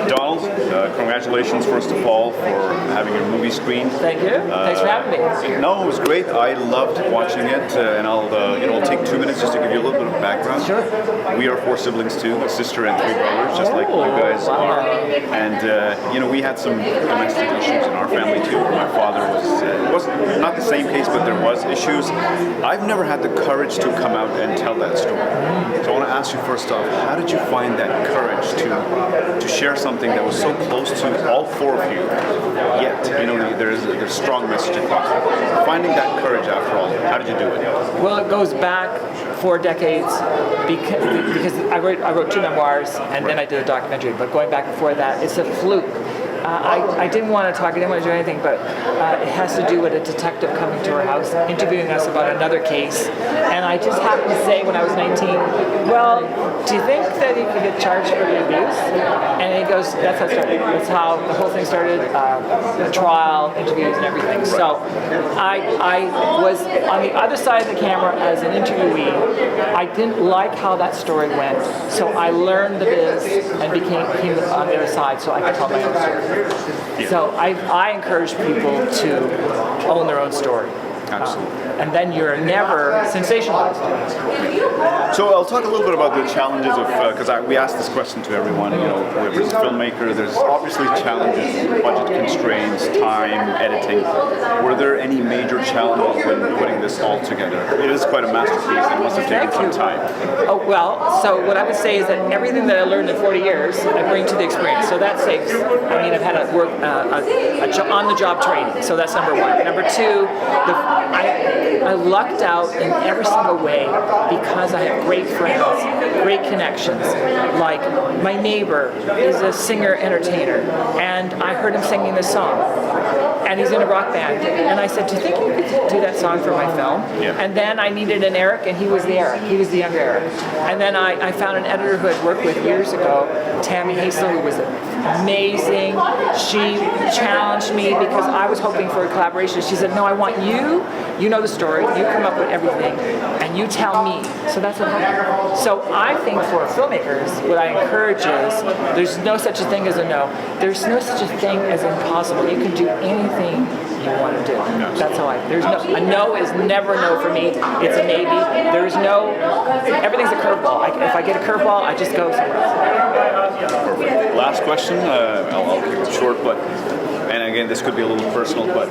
Donald, congratulations first of all for having your movie screened. Thank you. Thanks for having me. No, it was great. I loved watching it, and I'll take 2 minutes just to give you a little bit of background. Sure. We are 4 siblings too, a sister and 3 brothers, just like you guys are. And we had some domestic issues in our family too. My father was not the same case, but there was issues. I've never had the courage to come out and tell that story. So I want to ask you first off, how did you find that courage to share something that was so close to all 4 of you, yet there's a strong message across it. Finding that courage after all, how did you do it? Well, it goes back 4 decades because I wrote 2 memoirs and then I did a documentary. But going back before that, it's a fluke. I didn't want to talk, I didn't want to do anything, but it has to do with a detective coming to our house, interviewing us about another case. And I just happened to say when I was 19, well, do you think that he could get charged for the abuse? And he goes, that's how it started. That's how the whole thing started, the trial, interviews and everything. So I was on the other side of the camera as an interviewee. I didn't like how that story went, so I learned the biz and became on the other side so I could tell my own story. So I encourage people to own their own story. Absolutely. And then you're never sensationalized. So I'll talk a little bit about the challenges of, because we asked this question to everyone, whoever's a filmmaker, there's obviously challenges, budget constraints, time, editing. Were there any major challenges when putting this all together? It is quite a masterpiece, it must have taken some time. Oh, well, so what I would say is that everything that I learned in 40 years, I bring to the experience. So that saves, I've had a work, on-the-job training, so that's number 1. Number 2, I lucked out in every single way because I have great friends, great connections. Like my neighbor is a singer-entertainer, and I heard him singing this song, and he's in a rock band. And I said, do you think you could do that song for my film? Yeah. And then I needed an Erik, and he was the Erik. He was the younger Erik. And then I found an editor who I'd worked with years ago, Tammy Hasel, who was amazing. She challenged me because I was hoping for a collaboration. She said, no, I want you. You know the story, you come up with everything, and you tell me. So that's what happened. So I think for filmmakers, what I encourage is, there's no such a thing as a no. There's no such a thing as impossible. You can do anything you want to do. That's how a no is never a no for me. It's a maybe. There's no, everything's a curveball. If I get a curveball, I just go somewhere else. Perfect. Last question, I'll keep it short, and again, this could be a little personal, but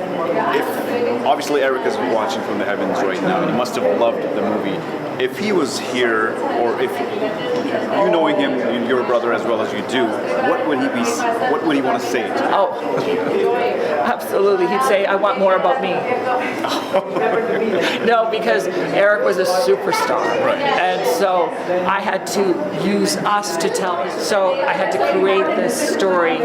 if, obviously Erik is watching from the heavens right now, and he must have loved the movie. If he was here, or if you knowing him, your brother as well as you do, what would he want to say to you? Oh, absolutely. He'd say, I want more about me. No, because Erik was a superstar. Right. And so I had to use us to tell it. So I had to create this story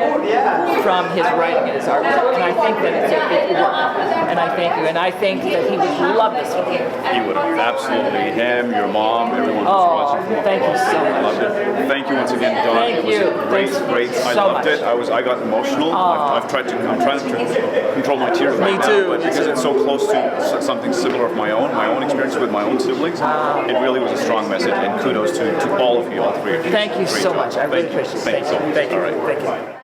from his writing and his artwork. And I think that it worked. And I thank you. And I think that he would love this film. He would have. Absolutely. Him, your mom, everyone who's watching from thank you so much. Loved it. Thank you once again, Don. Thank it was you. great. Thanks I so loved much. it. I got emotional. I'm trying to control my tears right now. too. But because it's so close to something similar of my own experience with my own siblings, it really was a strong message. And kudos to all of you, all 3 of you. Thank you so much. I really appreciate it. Thank you so much. Thank you. All right. Thank you.